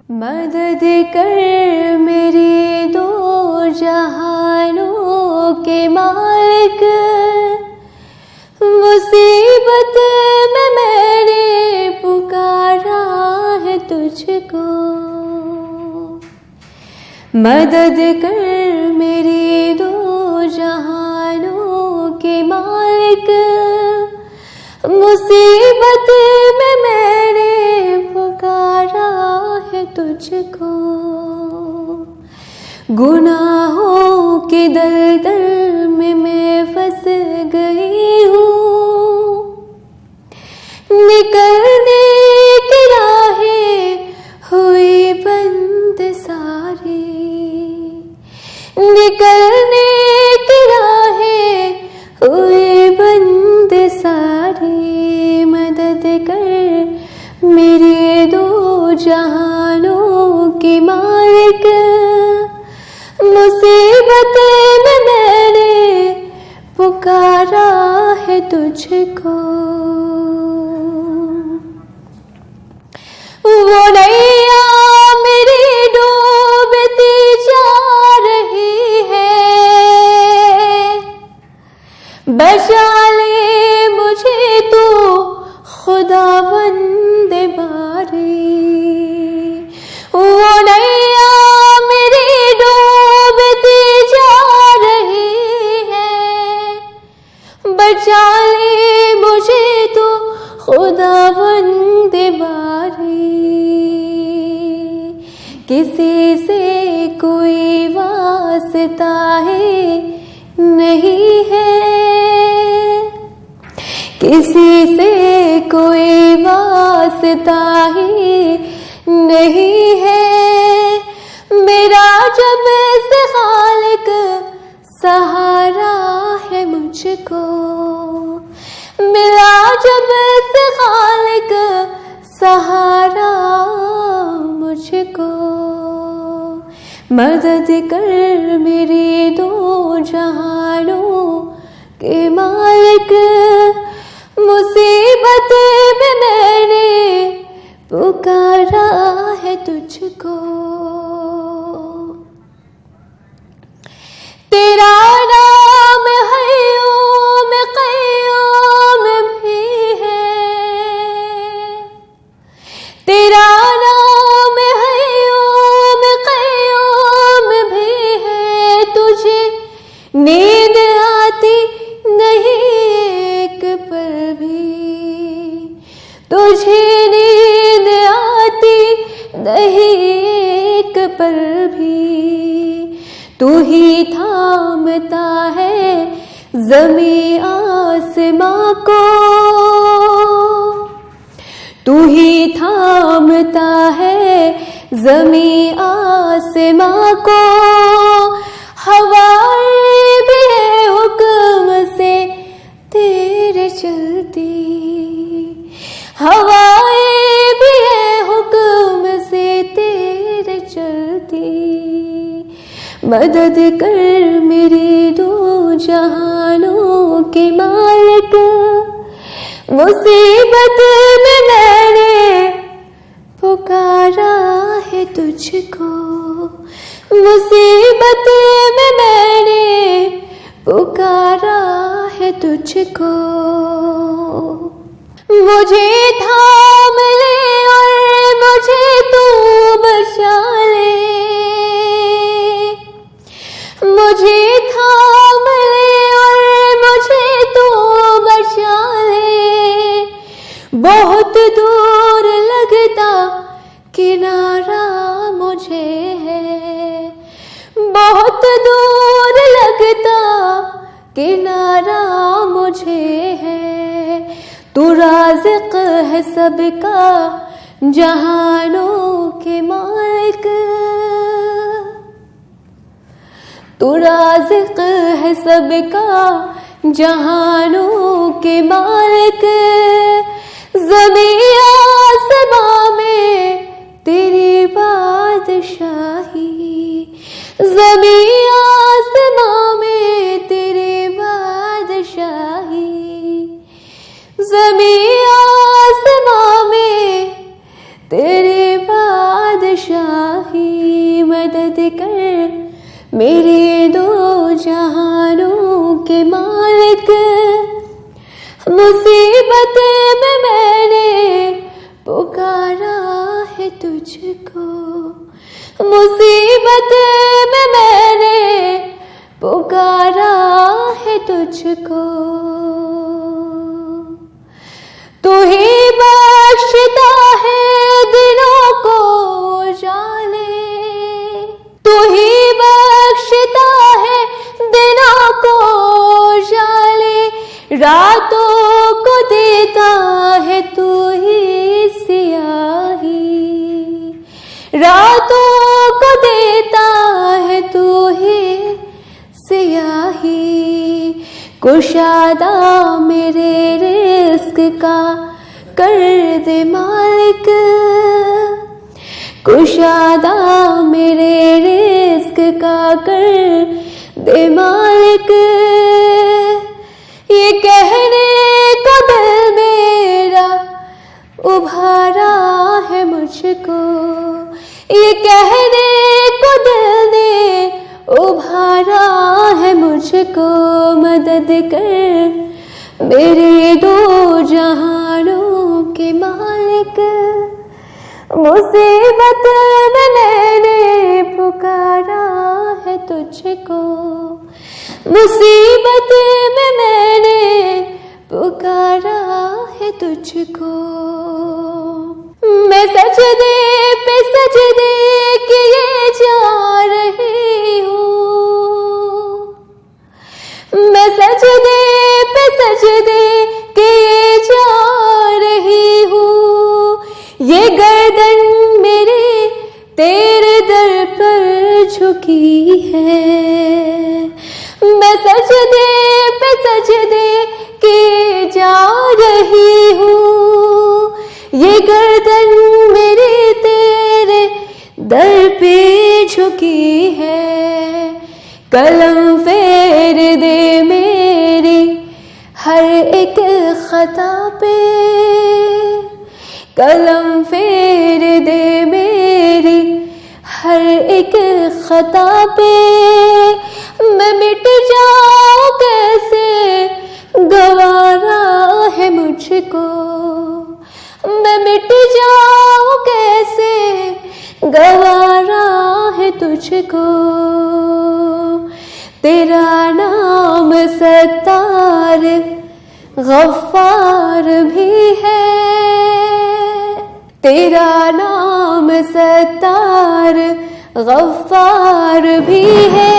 मदद कर मेरे दो जहानों के मालिक, मुसीबत में मैंने पुकारा है तुझको। मदद कर मेरे दो जहानों के मालिक, मुसीबत में मैंने पुकारा है तुझको। गुनाहों के दलदल में मैं फंस गई हूँ, निकलने की राहें हुई बंद सारी, निकलने की राहें हुई बंद सारी। मदद कर मेरे दो जहानों के मालिक, मुसीबत में मैंने पुकारा है तुझको। वो नैया मेरी डूबती जा रही है, बचा ले मुझे तू खुदावंद बारी। वो नैया मेरी डूबती जा रही है, बचा ले मुझे तू खुदावंद बारी। किसी से कोई वास्ता है नहीं है, किसी से कोई वास्ता ही नहीं है। मेरा जब से खालिक सहारा है मुझको, मिला जब से खालिक सहारा मुझको। मदद कर मेरे दो जहानों के मालिक, मुसीबत में मैंने पुकारा है तुझको। तेरा नाम हय्यूम क़य्यूम भी है, तेरा नाम हय्यूम क़य्यूम भी है। तुझे नींद आती नहीं एक पल भी, तुझे नींद आती नहीं एक पल भी। तू ही थामता है ज़मीं आसमां को, तू ही थामता है ज़मीं आसमां को। हवाएं भी है हुक्म से तेरे चलती, हवाएं भी है हुक्म से तेरे चलती। मदद कर मेरे दो जहानों के मालिक, मुसीबत में मैंने पुकारा है तुझको। मुसीबत में मैंने पुकारा है तुझको। मुझे थाम ले और मुझे तू बचा ले, मुझे थाम ले और मुझे तू बचा ले। बहुत दूर लगता किनारा मुझे है, बहुत दूर लगता किनारा मुझे है। तू राज़िक़ है सबका जहानों के मालिक, तू राज़िक़ है सबका जहानों के मालिक। ज़मीं आसमां में तेरी बादशाही, ज़मीं आसमां में तेरी बादशाही। ज़मीं आसमां में तेरे बाद बादशाही मदद कर मेरे दो जहानों के मालिक। मुसीबत में मैंने पुकारा है तुझको, मुसीबत में मैंने पुकारा है तुझको। तू ही बख्शता है दिनों को जाने, तू ही बख्शता है दिनों को जाने, रातों को देता है तू ही सियाही, रातों को देता है तू ही सियाही। कुशादा मेरे रिस्क का कर दे मालिक, कुशादा मेरे रिस्क का कर दे मालिक। ये कहने को दिल मेरा उभारा है मुझको, ये कहने को दिल ने उभारा है मुझको। मदद कर मेरे दो जहानों के मालिक। मुसीबत में मैंने पुकारा है तुझको, मुसीबत में मैंने पुकारा है तुझको। मैं सजदे पे सजदे किए जा रही हूँ, मैं सजदे पे सजदे किए जा रही हूँ। ये गर्दन मेरी तेरे दर पर झुकी है, मैं सजदे पे सजदे किए जा रही हूँ। ये गर्दन मेरी तेरे दर पे झुकी है। कलम फेर दे मेरी हर एक खता पे, कलम फेर दे मेरी हर एक खता पे। मैं मिट जाऊं कैसे गवारा है मुझको, मैं मिट जाऊं कैसे गवारा है तुझको। तेरा नाम सत्तार गफ्फार भी है, तेरा नाम सत्तार गफ्फार भी है।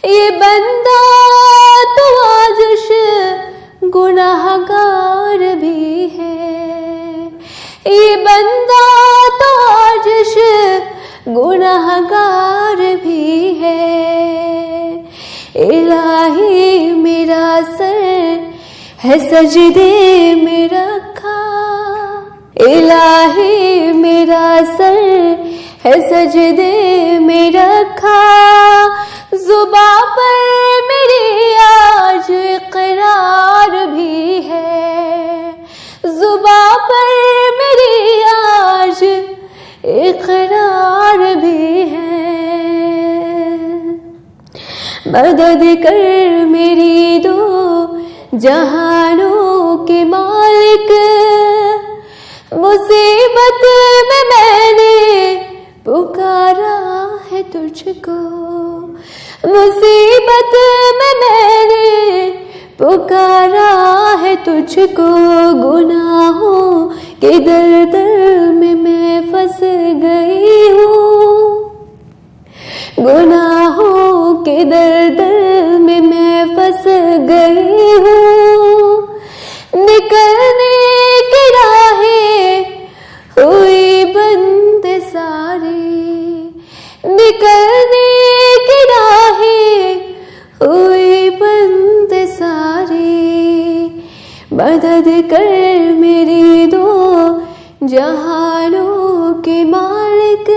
ये बंदा तो आजुश गुनाहगार भी है, ये बंदा तो आजुश गुनाहगार भी है। इलाही मेरा सर है सजदे में रखा, इलाही मेरा सर है सजदे में रखा। जुबां पर मेरी आज इकरार भी है, जुबां पर मेरी आज इकरार भी है। मदद कर मेरी दो जहानों के मालिक। मुसीबत में मैंने पुकारा है तुझको, मुसीबत में मैंने पुकारा है तुझको। गुनाहों के दलदल में मैं फंस गई हूँ, गुनाहों के दलदल में मैं फंस गई हूँ। निकलने की राहें हुई बंद सारी, निकलने की राहें हुई बंद सारी। मदद कर मेरी दो जहानों के मालिक।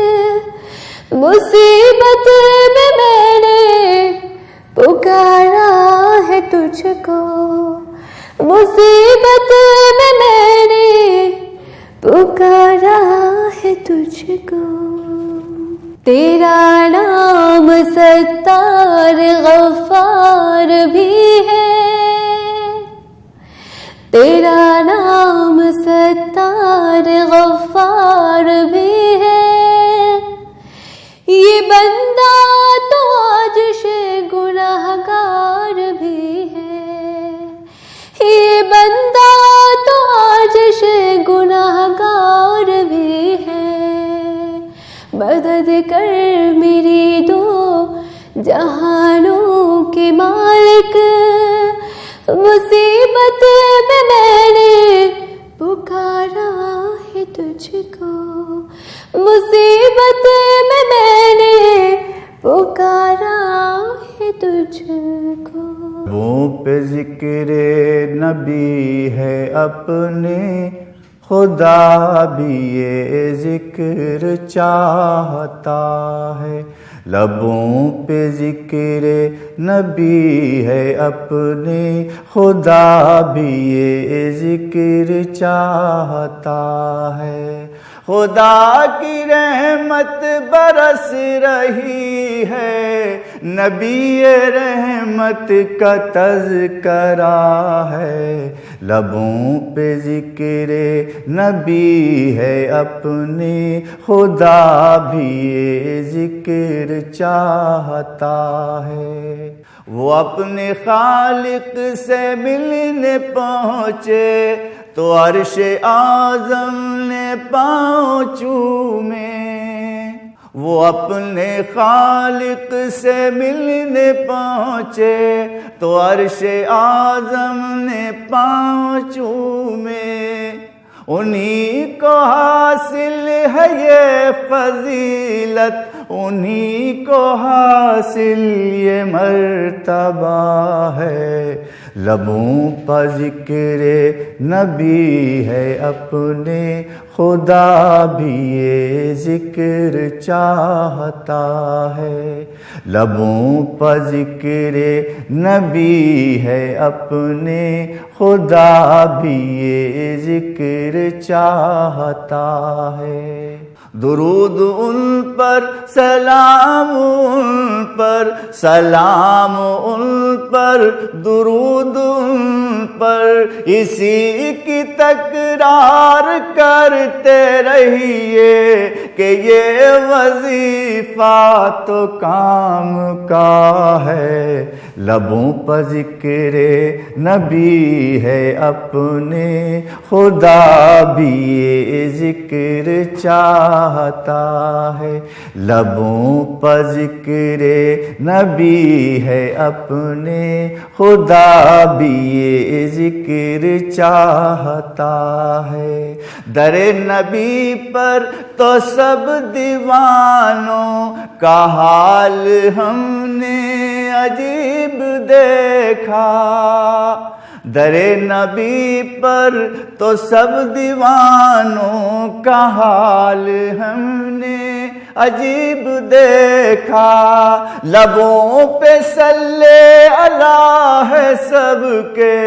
मुसीबत में मैंने पुकारा है तुझको, मुसीबत में मैंने पुकारा है तुझको। तेरा नाम सत्तार गफ्फार भी है, तेरा नाम सत्तार गफ्फार भी है। ये बंदा तो आज से गुनाहगार भी है, ये बंदा तो आज से गुनाहगार भी है। मदद कर मेरी दो जहानों के मालिक, मुसीबत में मैंने पुकारा है तुझको, मुसीबत में मैंने पुकारा है तुझको। लबों पे जिक्र नबी है अपने, खुदा भी ये जिक्र चाहता है। लबों पे जिक्र नबी है अपने, खुदा भी ये जिक्र चाहता है। खुदा की रहमत बरस रही है, नबी रहमत का तज़किरा है। लबों पे जिक्र नबी है अपने, खुदा भी ये जिक्र चाहता है। वो अपने खालिक से मिलने पहुँचे तो अर्श आज़म ने पाँव चूमे। वो अपने खालिक से मिलने पहुँचे तो अर्श आज़म ने पाँव चूमे। उन्हीं को हासिल है ये फजीलत, उन्हीं को हासिल ये मर्तबा है। लबों पर जिक्र नबी है अपने, खुदा भी ये जिक्र चाहता है। लबों पर जिक्र नबी है अपने, खुदा भी ये जिक्र चाहता है। दुरूद उन पर सलाम उन पर, सलाम उन पर दुरूद उन पर, इसी की तकरार करते रहिए कि ये वजीफा तो काम का है। लबों पर जिक्र नबी है अपने, खुदा भी ये जिक्र चाहता है। लबों पर जिक्र नबी है अपने, खुदा भी ये जिक्र चाहता है। दरे नबी पर तो सब दीवानों का हाल हमने अजीब देखा। दरे नबी पर तो सब दीवानों का हाल हमने अजीब देखा। लबों पे सल्ले अला है सबके,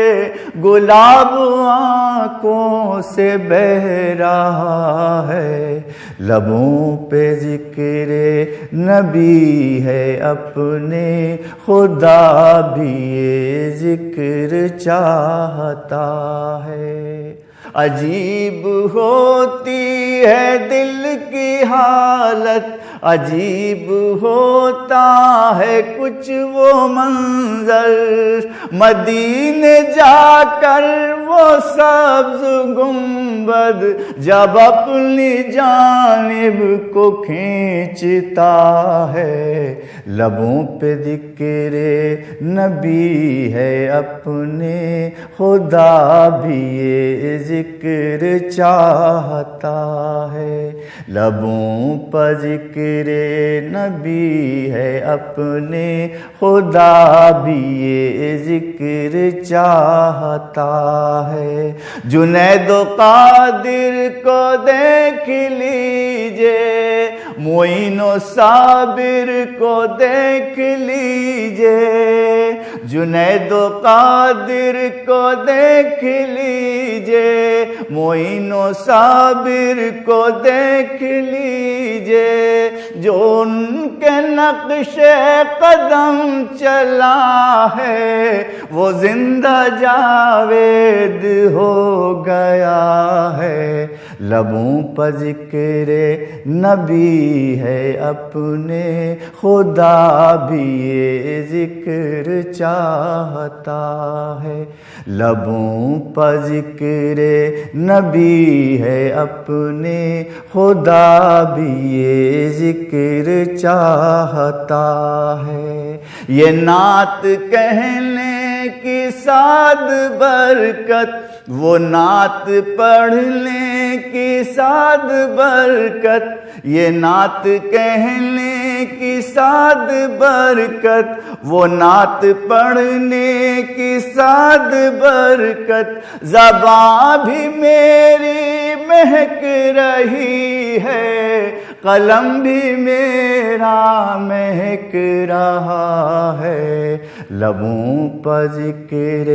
गुलाब आँखों से बह रहा है। लबों पे जिक्र नबी है अपने, खुदा भी ये जिक्र चाहता है। अजीब होती है दिल की हालत, अजीब होता है कुछ वो मंजर। मदीने जाकर वो सब्ज़ गुंबद जब अपनी जानिब को खींचता है। लबों पे जिक्र नबी है अपने, खुदा भी ये जिक्र चाहता है। लबों पर जिक्र नबी है अपने, खुदा भी ये जिक्र चाहता है। जुनैदो कादिर को देख लीजिए, मोइनो साबिर को देख लीजिए। जुनैदो कादिर को देख लीजिए, मोइनो साबिर को देख लीजिए। लीजिए, जो उनके नक्शे कदम चला है वो जिंदा जावेद हो गया है। लबों पर ज़िक्र नबी है अपने, खुदा भी ये ज़िक्र चाहता है। लबों पर ज़िक्र नबी है अपने, खुदा भी ये ज़िक्र चाहता है। ये नात कहने की साद बरकत, वो नात पढ़ने की साद बरकत, ये नात कहने की साद बरकत, वो नात पढ़ने की साद बरकत। ज़बां भी मेरी महक रही है, कलम भी मेरा महक रहा है। लबों पर ज़िक्र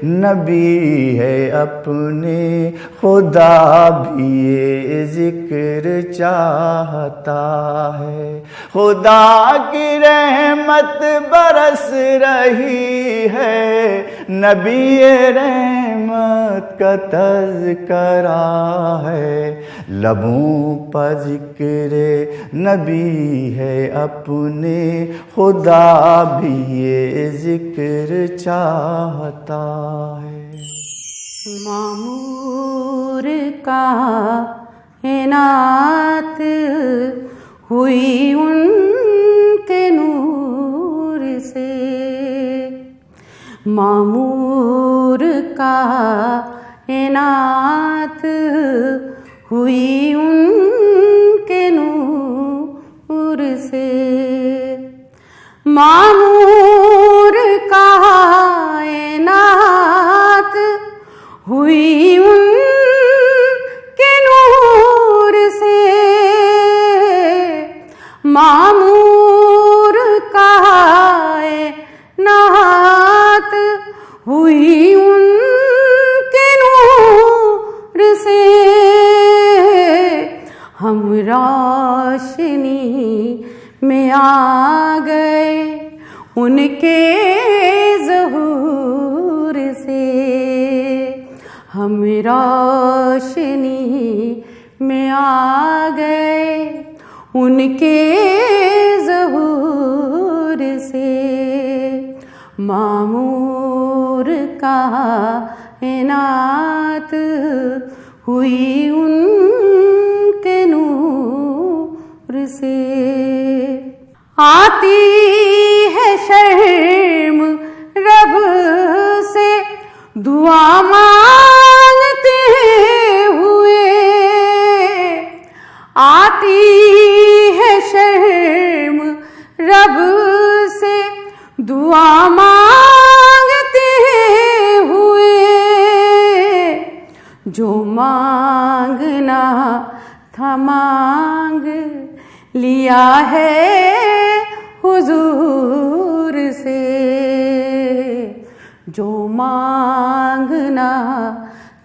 नबी है अपने, खुदा भी ये ज़िक्र चाहता है। खुदा की रहमत बरस रही है, नबी रहमत का तज़किरा है। लबों पर ज़िक्र नबी है अपने, खुदा भी ये ज़िक्र चाहता है। मामूर का इनात हुई उनके नूर से, मामूर का इनात हुई उनके नूर से। मामूर का इनात हुई उनके नूर से, मामूर का इनात हुई उनके नूर से। हम रोशनी में आ गए उनके ज़हूर से, हम रोशनी में आ गए उनके ज़हूर से। मामूर का इनात हुई उनके नूर से। आती है शर्म रब से दुआ मांगते हुए, आती है शर्म रब से दुआ मांगते हुए। जो मांगना था मांग लिया है हुजूर से, जो मांगना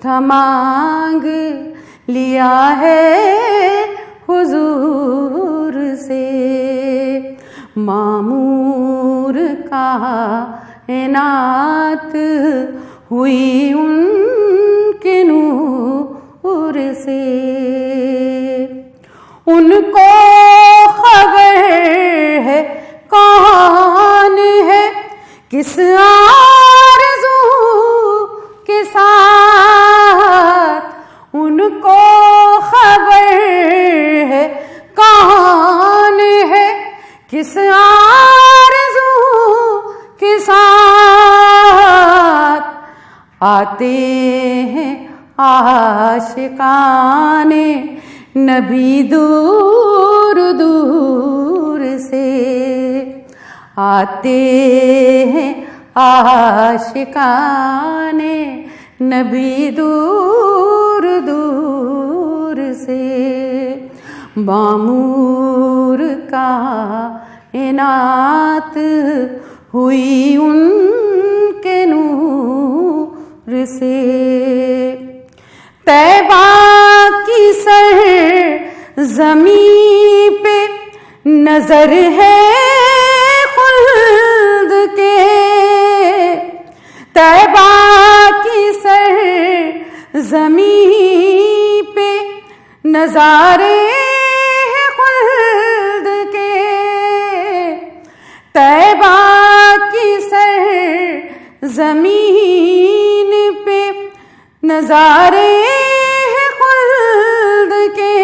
था मांग लिया है हुजूर से। मामूर का इनात हुई उनके नूर से। उनको खबर है कौन है किस आरज़ू के साथ, उनको खबर है कौन है किस आरज़ू के साथ। आते हैं आशिकाने नबी दूर दूर से, आते हैं आशिकाने नबी दूर दूर से। मामूर का इनात हुई उनके नूर से। तैबा की ज़मीं पे नजर है खुल्द के, तैबा की सर ज़मीं पे नजारे हैं खुल्द के, तैबा की सर ज़मीन पे नजारे हैं खुल्द के।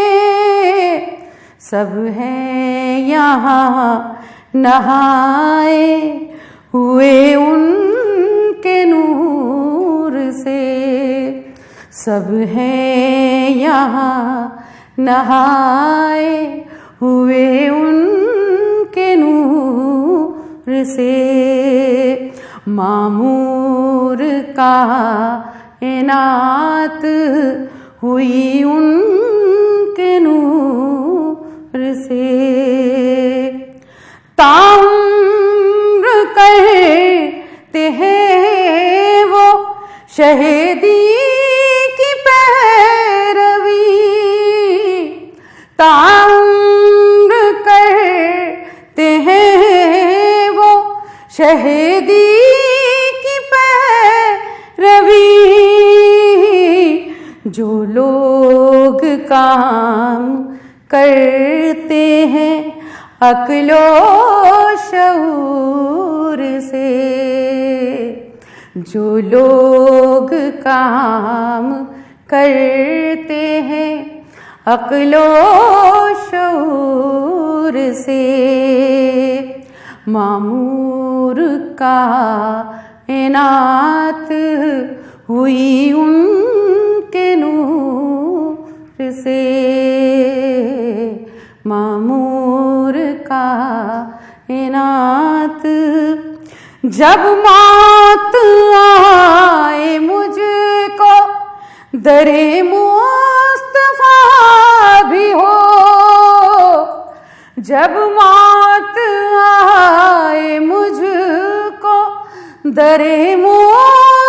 सब हैं यहाँ नहाए हुए उनके नूर से, सब हैं यहाँ नहाए हुए उनके नूर से। मामूर कायनात हुई उनके नूर से। ताउम्र करते हैं वो शहीदी की पैरवी, ताउम्र करते हैं वो शहीदी की पैरवी। जो लोग काम करते हैं अक्लो शऊर से, जो लोग काम करते हैं अक्लो शऊर से। मामूर कायनात हुई उनके नूर से, मामूर कायनात। जब मौत आए मुझको दरे मुस्तफा भी हो, जब मौत आए मुझको दरे मुस्तफा